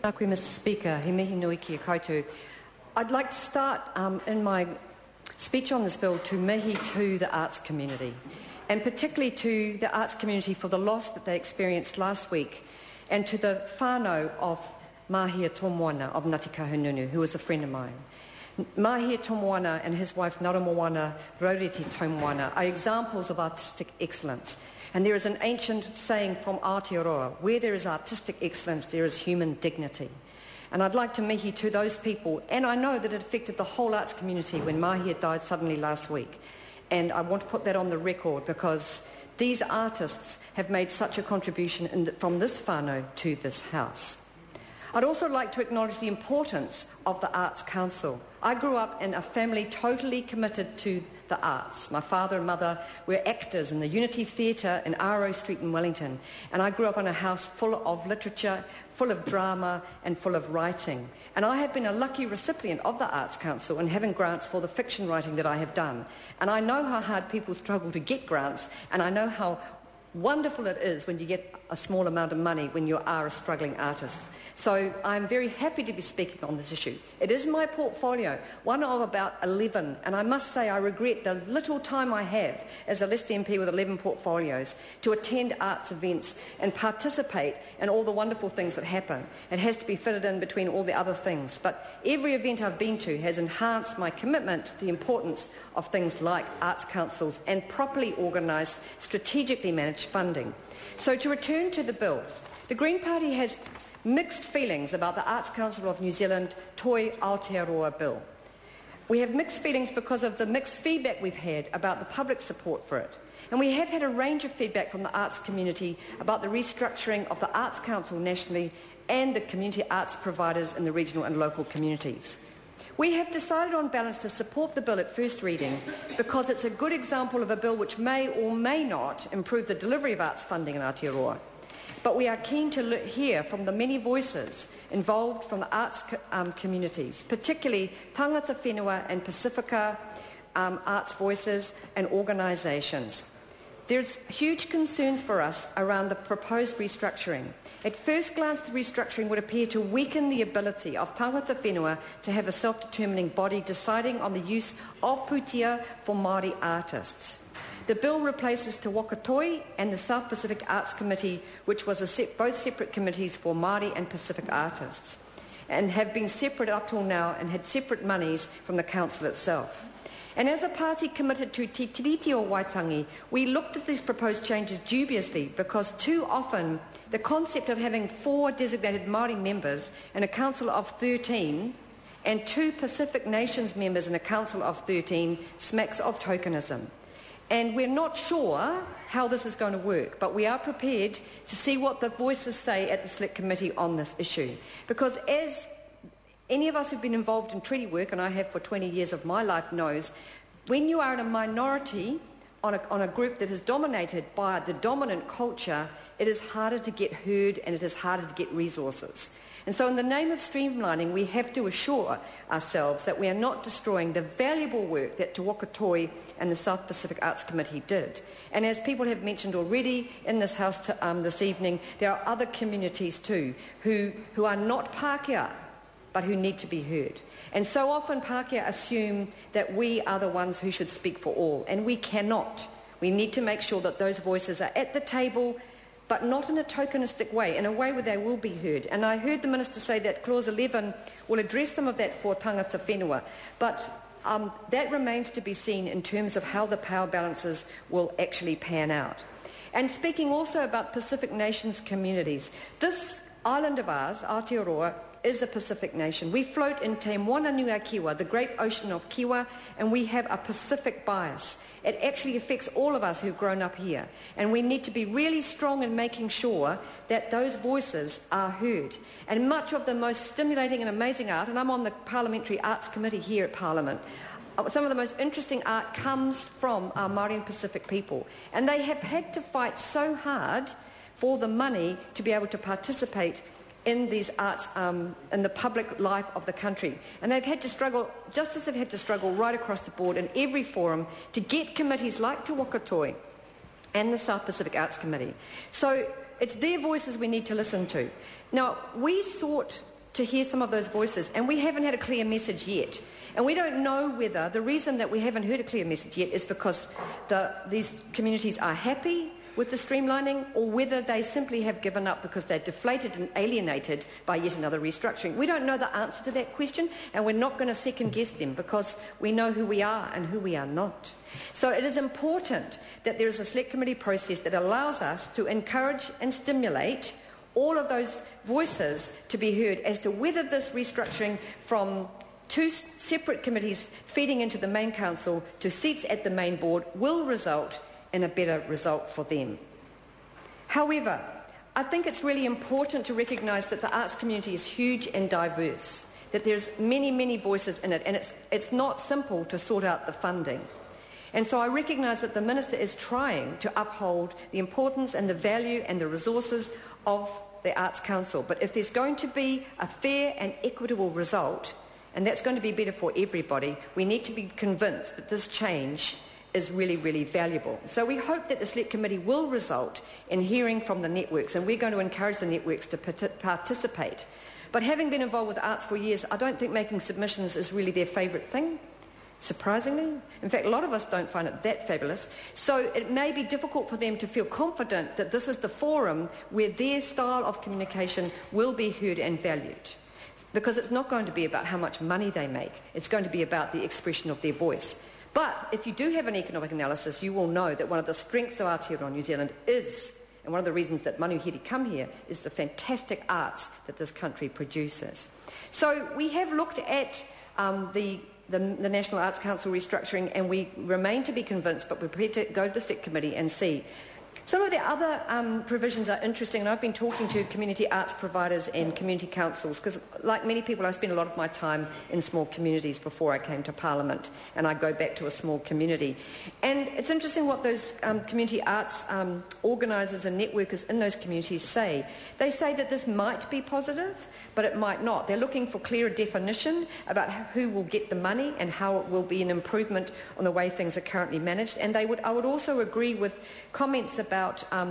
Thank you, Mr. Speaker. He mihi nui ki a koutou. I'd like to start in my speech on this bill to mihi to the arts community, and particularly to the arts community for the loss that they experienced last week, and to the whānau of Mahia Tomoana of Ngāti Kahungunu, who was a friend of mine. Mahia Tomoana and his wife Naramoana Raureti Tomoana are examples of artistic excellence. And there is an ancient saying from Aotearoa, where there is artistic excellence, there is human dignity. And I'd like to mihi to those people, and I know that it affected the whole arts community when Mahia died suddenly last week. And I want to put that on the record because these artists have made such a contribution from this whānau to this house. I'd also like to acknowledge the importance of the Arts Council. I grew up in a family totally committed to the arts. My father and mother were actors in the Unity Theatre in Aro Street in Wellington, and I grew up in a house full of literature, full of drama and full of writing. And I have been a lucky recipient of the Arts Council in having grants for the fiction writing that I have done. And I know how hard people struggle to get grants, and I know how wonderful it is when you get a small amount of money when you are a struggling artist. So I'm very happy to be speaking on this issue. It is my portfolio, one of about 11, and I must say I regret the little time I have as a Leicester MP with 11 portfolios to attend arts events and participate in all the wonderful things that happen. It has to be fitted in between all the other things, but every event I've been to has enhanced my commitment to the importance of things like arts councils and properly organised, strategically managed funding. So to return to the bill, the Green Party has mixed feelings about the Arts Council of New Zealand Toi Aotearoa bill. We have mixed feelings because of the mixed feedback we've had about the public support for it. And we have had a range of feedback from the arts community about the restructuring of the Arts Council nationally and the community arts providers in the regional and local communities. We have decided on balance to support the bill at first reading because it's a good example of a bill which may or may not improve the delivery of arts funding in Aotearoa. But we are keen to hear from the many voices involved from the arts communities, particularly tangata whenua and Pacifica arts voices and organisations. There's huge concerns for us around the proposed restructuring. At first glance, the restructuring would appear to weaken the ability of tangata whenua to have a self-determining body deciding on the use of putia for Māori artists. The bill replaces Te Waka Toi and the South Pacific Arts Committee, which was both separate committees for Māori and Pacific artists, and have been separate up till now and had separate monies from the council itself. And as a party committed to Te Tiriti o Waitangi, we looked at these proposed changes dubiously because too often the concept of having 4 designated Māori members in a council of 13 and 2 Pacific Nations members in a council of 13 smacks of tokenism. And we're not sure how this is going to work, but we are prepared to see what the voices say at the Select Committee on this issue. Because as any of us who've been involved in treaty work, and I have for 20 years of my life, knows, when you are in a minority on a group that is dominated by the dominant culture, it is harder to get heard and it is harder to get resources. And so in the name of streamlining, we have to assure ourselves that we are not destroying the valuable work that Te Waka Toi and the South Pacific Arts Committee did. And as people have mentioned already in this House this evening, there are other communities too who are not Pākehā, but who need to be heard. And so often Pākehā assume that we are the ones who should speak for all, and we cannot. We need to make sure that those voices are at the table, but not in a tokenistic way, in a way where they will be heard. And I heard the Minister say that Clause 11 will address some of that for tangata whenua, but that remains to be seen in terms of how the power balances will actually pan out. And speaking also about Pacific Nations communities, this island of ours, Aotearoa, is a Pacific nation. We float in Te Moana Nui a Kiwa, the great ocean of Kiwa, and we have a Pacific bias. It actually affects all of us who've grown up here, and we need to be really strong in making sure that those voices are heard. And much of the most stimulating and amazing art, and I'm on the Parliamentary Arts Committee here at Parliament, some of the most interesting art comes from our Māori and Pacific people, and they have had to fight so hard for the money to be able to participate in these arts, in the public life of the country. And they've had to struggle, just as they've had to struggle right across the board in every forum, to get committees like Te Waka Toi and the South Pacific Arts Committee. So it's their voices we need to listen to. Now, we sought to hear some of those voices, and we haven't had a clear message yet. And we don't know whether the reason that we haven't heard a clear message yet is because these communities are happy with the streamlining, or whether they simply have given up because they're deflated and alienated by yet another restructuring. We don't know the answer to that question, and we're not going to second guess them because we know who we are and who we are not. So it is important that there is a select committee process that allows us to encourage and stimulate all of those voices to be heard as to whether this restructuring from two separate committees feeding into the main council to seats at the main board will result in a better result for them. However, I think it's really important to recognise that the arts community is huge and diverse, that there's many, many voices in it, and it's not simple to sort out the funding. And so I recognise that the Minister is trying to uphold the importance and the value and the resources of the Arts Council. But if there's going to be a fair and equitable result, and that's going to be better for everybody, we need to be convinced that this change is really, really valuable. So we hope that the Select Committee will result in hearing from the networks, and we're going to encourage the networks to participate. But having been involved with arts for years, I don't think making submissions is really their favourite thing, surprisingly. In fact, a lot of us don't find it that fabulous. So it may be difficult for them to feel confident that this is the forum where their style of communication will be heard and valued. Because it's not going to be about how much money they make. It's going to be about the expression of their voice. But if you do have an economic analysis, you will know that one of the strengths of Aotearoa New Zealand is, and one of the reasons that Manuhiri come here, is the fantastic arts that this country produces. So we have looked at the National Arts Council restructuring, and we remain to be convinced, but we're prepared to go to the Select Committee and see. Some of the other provisions are interesting, and I've been talking to community arts providers and community councils because, like many people, I spent a lot of my time in small communities before I came to Parliament, and I go back to a small community. And it's interesting what those community arts organisers and networkers in those communities say. They say that this might be positive, but it might not. They're looking for clearer definition about who will get the money and how it will be an improvement on the way things are currently managed. And I would also agree with comments about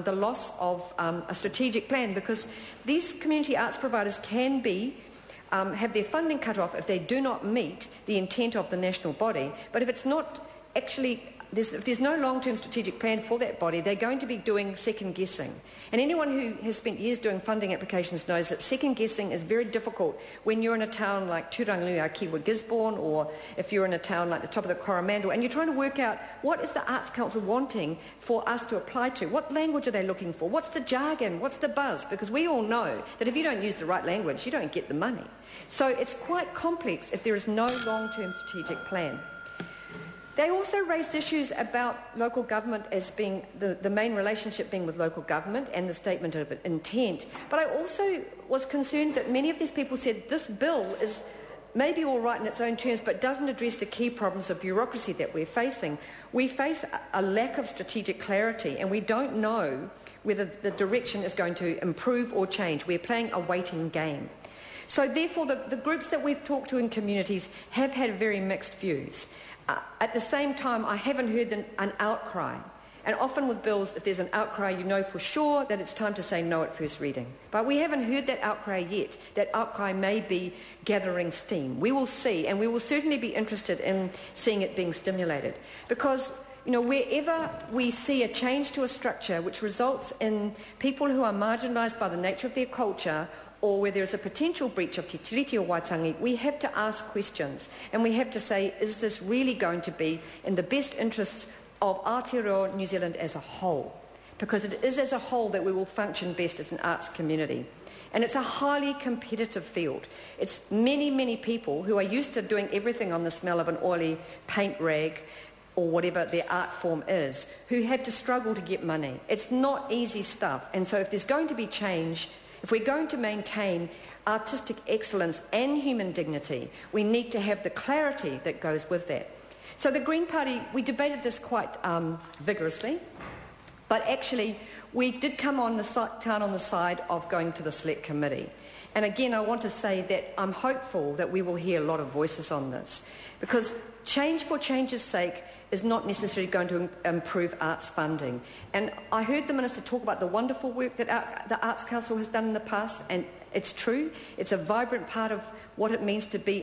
the loss of a strategic plan, because these community arts providers can have their funding cut off if they do not meet the intent of the national body. But if it's not actually, if there's no long-term strategic plan for that body, they're going to be doing second-guessing. And anyone who has spent years doing funding applications knows that second-guessing is very difficult when you're in a town like Turangalui, Kiwa, Gisborne, or if you're in a town like the top of the Coromandel, and you're trying to work out what is the Arts Council wanting for us to apply to? What language are they looking for? What's the jargon? What's the buzz? Because we all know that if you don't use the right language, you don't get the money. So it's quite complex if there is no long-term strategic plan. They also raised issues about local government as being the main relationship being with local government and the statement of intent. But I also was concerned that many of these people said this bill is maybe all right in its own terms, but doesn't address the key problems of bureaucracy that we're facing. We face a lack of strategic clarity, and we don't know whether the direction is going to improve or change. We're playing a waiting game. So therefore, the groups that we've talked to in communities have had very mixed views. At the same time, I haven't heard an outcry. And often with bills, if there's an outcry, you know for sure that it's time to say no at first reading. But we haven't heard that outcry yet. That outcry may be gathering steam. We will see, and we will certainly be interested in seeing it being stimulated. Because, wherever we see a change to a structure which results in people who are marginalised by the nature of their culture, or where there is a potential breach of te tiriti o Waitangi, we have to ask questions. And we have to say, is this really going to be in the best interests of Aotearoa New Zealand as a whole? Because it is as a whole that we will function best as an arts community. And it's a highly competitive field. It's many, many people who are used to doing everything on the smell of an oily paint rag or whatever their art form is, who have to struggle to get money. It's not easy stuff. And so if there's going to be change, if we're going to maintain artistic excellence and human dignity, we need to have the clarity that goes with that. So the Green Party, we debated this quite vigorously, but actually we did come down on the side of going to the Select Committee. And again, I want to say that I'm hopeful that we will hear a lot of voices on this, because change for change's sake is not necessarily going to improve arts funding. And I heard the Minister talk about the wonderful work that the Arts Council has done in the past, and it's true. It's a vibrant part of what it means to be